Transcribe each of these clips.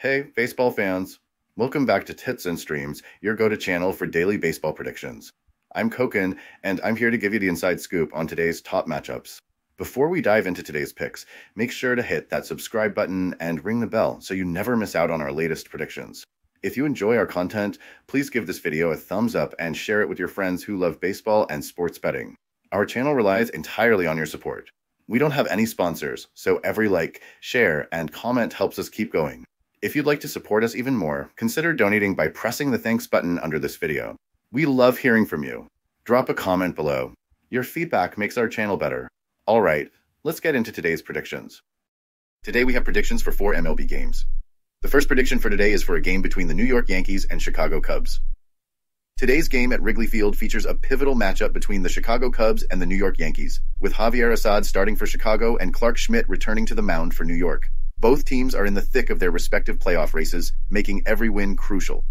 Hey, baseball fans! Welcome back to Tits and Streams, your go-to channel for daily baseball predictions. I'm Koken, and I'm here to give you the inside scoop on today's top matchups. Before we dive into today's picks, make sure to hit that subscribe button and ring the bell so you never miss out on our latest predictions. If you enjoy our content, please give this video a thumbs up and share it with your friends who love baseball and sports betting. Our channel relies entirely on your support. We don't have any sponsors, so every like, share, and comment helps us keep going. If you'd like to support us even more, consider donating by pressing the thanks button under this video. We love hearing from you. Drop a comment below. Your feedback makes our channel better. All right, let's get into today's predictions. Today we have predictions for 4 MLB games. The first prediction for today is for a game between the New York Yankees and Chicago Cubs. Today's game at Wrigley Field features a pivotal matchup between the Chicago Cubs and the New York Yankees, with Javier Assad starting for Chicago and Clark Schmidt returning to the mound for New York. Both teams are in the thick of their respective playoff races, making every win crucial.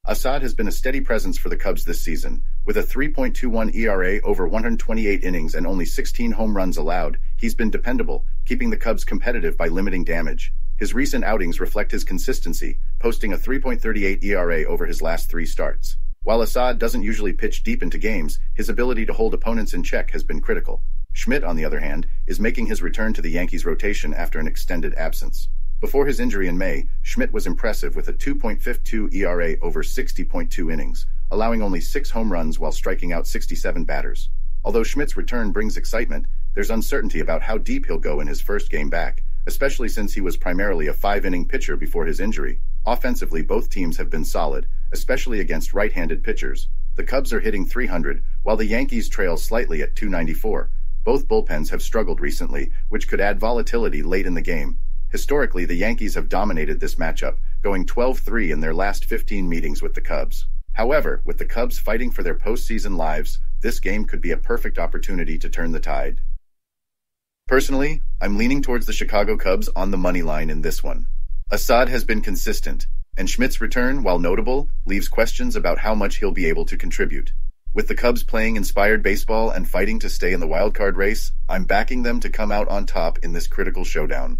Assad has been a steady presence for the Cubs this season. With a 3.21 ERA over 128 innings and only 16 home runs allowed, he's been dependable, keeping the Cubs competitive by limiting damage. His recent outings reflect his consistency, posting a 3.38 ERA over his last 3 starts. While Assad doesn't usually pitch deep into games, his ability to hold opponents in check has been critical. Schmidt, on the other hand, is making his return to the Yankees' rotation after an extended absence. Before his injury in May, Schmidt was impressive with a 2.52 ERA over 60.2 innings, allowing only 6 home runs while striking out 67 batters. Although Schmidt's return brings excitement, there's uncertainty about how deep he'll go in his first game back, especially since he was primarily a 5-inning pitcher before his injury. Offensively, both teams have been solid, especially against right-handed pitchers. The Cubs are hitting .300, while the Yankees trail slightly at .294. Both bullpens have struggled recently, which could add volatility late in the game. Historically, the Yankees have dominated this matchup, going 12-3 in their last 15 meetings with the Cubs. However, with the Cubs fighting for their postseason lives, this game could be a perfect opportunity to turn the tide. Personally, I'm leaning towards the Chicago Cubs on the money line in this one. Assad has been consistent, and Schmidt's return, while notable, leaves questions about how much he'll be able to contribute. With the Cubs playing inspired baseball and fighting to stay in the wildcard race, I'm backing them to come out on top in this critical showdown.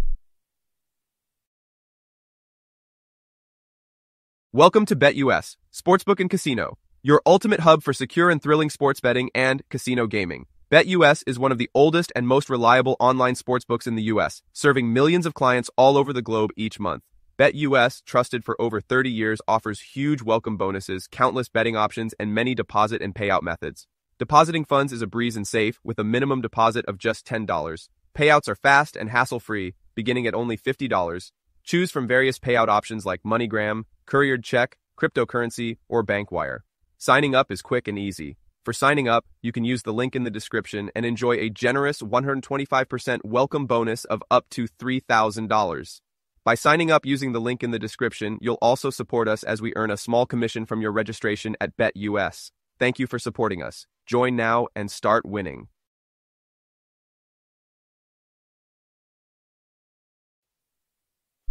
Welcome to BetUS, Sportsbook and Casino, your ultimate hub for secure and thrilling sports betting and casino gaming. BetUS is one of the oldest and most reliable online sportsbooks in the U.S., serving millions of clients all over the globe each month. BetUS, trusted for over 30 years, offers huge welcome bonuses, countless betting options, and many deposit and payout methods. Depositing funds is a breeze and safe, with a minimum deposit of just $10. Payouts are fast and hassle-free, beginning at only $50. Choose from various payout options like MoneyGram, couriered check, cryptocurrency, or bank wire. Signing up is quick and easy. For signing up, you can use the link in the description and enjoy a generous 125% welcome bonus of up to $3,000. By signing up using the link in the description, you'll also support us as we earn a small commission from your registration at BetUS. Thank you for supporting us. Join now and start winning.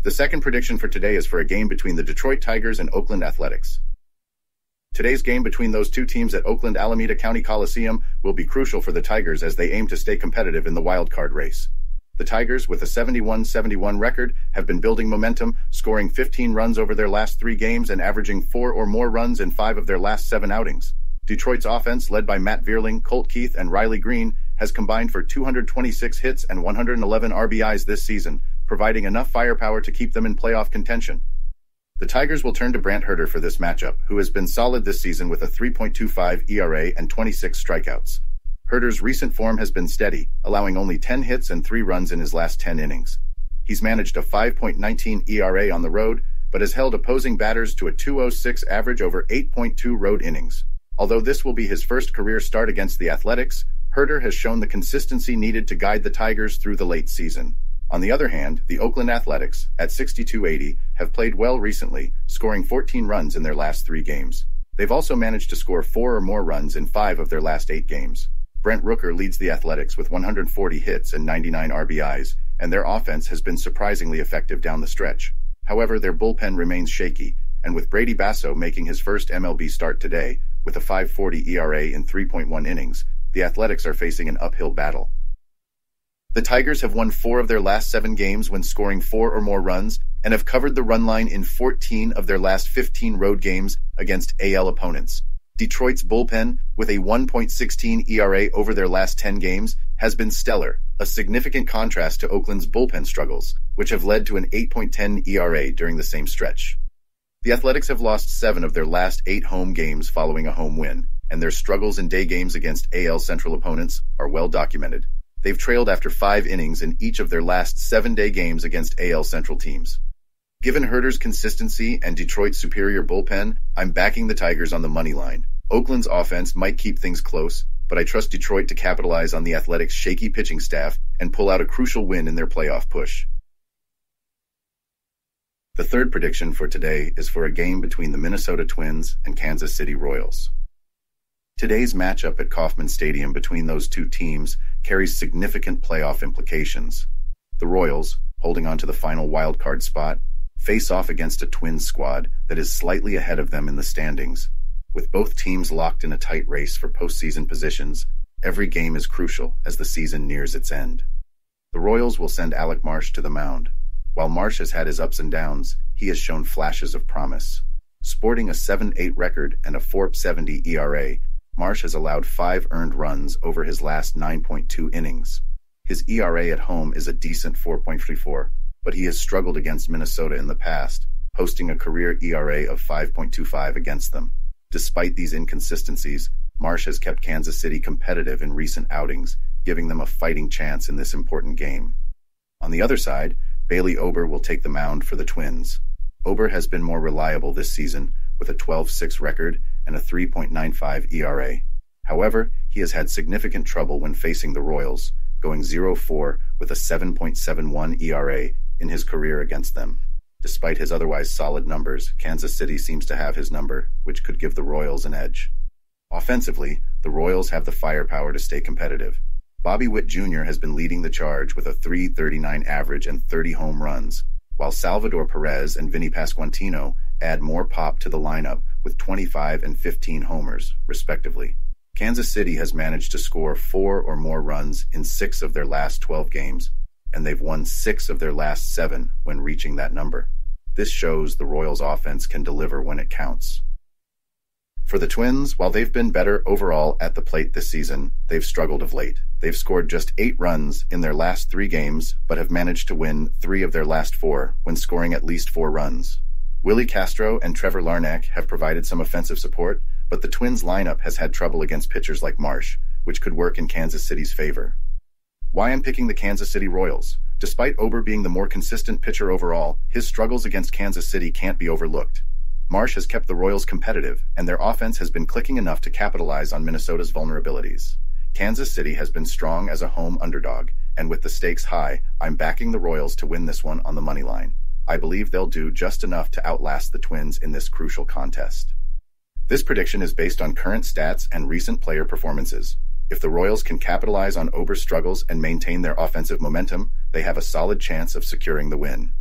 The second prediction for today is for a game between the Detroit Tigers and Oakland Athletics. Today's game between those two teams at Oakland Alameda County Coliseum will be crucial for the Tigers as they aim to stay competitive in the wildcard race. The Tigers, with a 71-71 record, have been building momentum, scoring 15 runs over their last 3 games and averaging 4 or more runs in 5 of their last 7 outings. Detroit's offense, led by Matt Vierling, Colt Keith, and Riley Green, has combined for 226 hits and 111 RBIs this season, providing enough firepower to keep them in playoff contention. The Tigers will turn to Brant Hurter for this matchup, who has been solid this season with a 3.25 ERA and 26 strikeouts. Hurter's recent form has been steady, allowing only 10 hits and 3 runs in his last 10 innings. He's managed a 5.19 ERA on the road, but has held opposing batters to a 2.06 average over 8.2 road innings. Although this will be his first career start against the Athletics, Hurter has shown the consistency needed to guide the Tigers through the late season. On the other hand, the Oakland Athletics, at 62-80, have played well recently, scoring 14 runs in their last 3 games. They've also managed to score 4 or more runs in 5 of their last 8 games. Brent Rooker leads the Athletics with 140 hits and 99 RBIs, and their offense has been surprisingly effective down the stretch. However, their bullpen remains shaky, and with Brady Basso making his first MLB start today, with a 5.40 ERA in 3.1 innings, the Athletics are facing an uphill battle. The Tigers have won 4 of their last 7 games when scoring 4 or more runs and have covered the run line in 14 of their last 15 road games against AL opponents. Detroit's bullpen, with a 1.16 ERA over their last 10 games, has been stellar, a significant contrast to Oakland's bullpen struggles, which have led to an 8.10 ERA during the same stretch. The Athletics have lost 7 of their last 8 home games following a home win, and their struggles in day games against AL Central opponents are well documented. They've trailed after 5 innings in each of their last 7-day games against AL Central teams. Given Herter's consistency and Detroit's superior bullpen, I'm backing the Tigers on the money line. Oakland's offense might keep things close, but I trust Detroit to capitalize on the Athletics' shaky pitching staff and pull out a crucial win in their playoff push. The third prediction for today is for a game between the Minnesota Twins and Kansas City Royals. Today's matchup at Kauffman Stadium between those two teams carries significant playoff implications. The Royals, holding on to the final wildcard spot, face off against a Twins squad that is slightly ahead of them in the standings. With both teams locked in a tight race for postseason positions, every game is crucial as the season nears its end. The Royals will send Alec Marsh to the mound. While Marsh has had his ups and downs, he has shown flashes of promise. Sporting a 7-8 record and a .470 ERA, Marsh has allowed 5 earned runs over his last 9.2 innings. His ERA at home is a decent 4.34, but he has struggled against Minnesota in the past, posting a career ERA of 5.25 against them. Despite these inconsistencies, Marsh has kept Kansas City competitive in recent outings, giving them a fighting chance in this important game. On the other side, Bailey Ober will take the mound for the Twins. Ober has been more reliable this season, with a 12-6 record and a 3.95 ERA. However, he has had significant trouble when facing the Royals, going 0-4 with a 7.71 ERA in his career against them. Despite his otherwise solid numbers, Kansas City seems to have his number, which could give the Royals an edge. Offensively, the Royals have the firepower to stay competitive. Bobby Witt Jr. has been leading the charge with a .339 average and 30 home runs, while Salvador Perez and Vinny Pasquantino add more pop to the lineup with 25 and 15 homers, respectively. Kansas City has managed to score 4 or more runs in 6 of their last 12 games, and they've won 6 of their last 7 when reaching that number. This shows the Royals' offense can deliver when it counts. For the Twins, while they've been better overall at the plate this season, they've struggled of late. They've scored just 8 runs in their last 3 games, but have managed to win 3 of their last 4 when scoring at least 4 runs. Willie Castro and Trevor Larnach have provided some offensive support, but the Twins' lineup has had trouble against pitchers like Marsh, which could work in Kansas City's favor. Why I'm picking the Kansas City Royals? Despite Ober being the more consistent pitcher overall, his struggles against Kansas City can't be overlooked. Marsh has kept the Royals competitive, and their offense has been clicking enough to capitalize on Minnesota's vulnerabilities. Kansas City has been strong as a home underdog, and with the stakes high, I'm backing the Royals to win this one on the money line. I believe they'll do just enough to outlast the Twins in this crucial contest. This prediction is based on current stats and recent player performances. If the Royals can capitalize on Ober's struggles and maintain their offensive momentum, they have a solid chance of securing the win.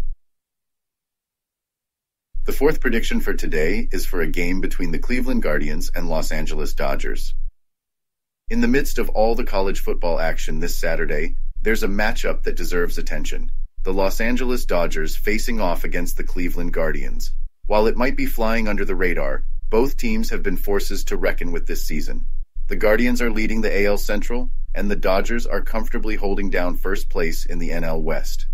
The fourth prediction for today is for a game between the Cleveland Guardians and Los Angeles Dodgers. In the midst of all the college football action this Saturday, there's a matchup that deserves attention. The Los Angeles Dodgers facing off against the Cleveland Guardians. While it might be flying under the radar, both teams have been forces to reckon with this season. The Guardians are leading the AL Central, and the Dodgers are comfortably holding down first place in the NL West.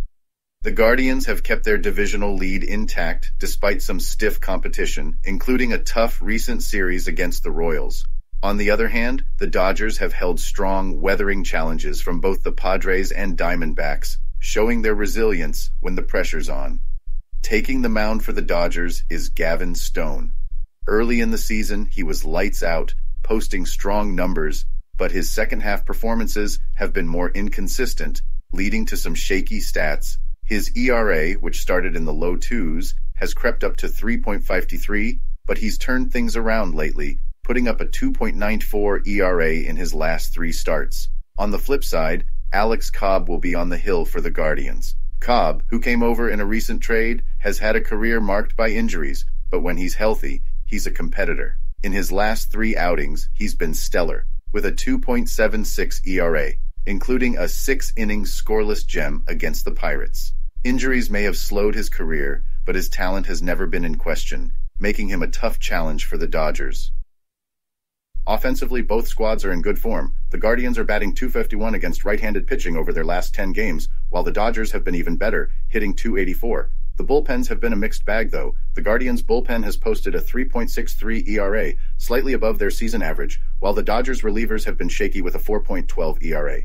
The Guardians have kept their divisional lead intact despite some stiff competition, including a tough recent series against the Royals. On the other hand, the Dodgers have held strong, weathering challenges from both the Padres and Diamondbacks, showing their resilience when the pressure's on. Taking the mound for the Dodgers is Gavin Stone. Early in the season, he was lights out, posting strong numbers, but his second-half performances have been more inconsistent, leading to some shaky stats. His ERA, which started in the low 2s, has crept up to 3.53, but he's turned things around lately, putting up a 2.94 ERA in his last 3 starts. On the flip side, Alex Cobb will be on the hill for the Guardians. Cobb, who came over in a recent trade, has had a career marked by injuries, but when he's healthy, he's a competitor. In his last 3 outings, he's been stellar, with a 2.76 ERA. including a 6-inning scoreless gem against the Pirates. Injuries may have slowed his career, but his talent has never been in question, making him a tough challenge for the Dodgers. Offensively, both squads are in good form. The Guardians are batting .251 against right-handed pitching over their last 10 games, while the Dodgers have been even better, hitting .284. The bullpens have been a mixed bag, though. The Guardians' bullpen has posted a 3.63 ERA, slightly above their season average, while the Dodgers' relievers have been shaky with a 4.12 ERA.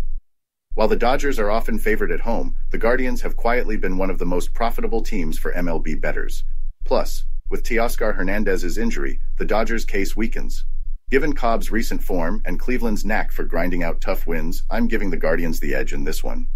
While the Dodgers are often favored at home, the Guardians have quietly been one of the most profitable teams for MLB bettors. Plus, with Teoscar Hernandez's injury, the Dodgers' case weakens. Given Cobb's recent form and Cleveland's knack for grinding out tough wins, I'm giving the Guardians the edge in this one.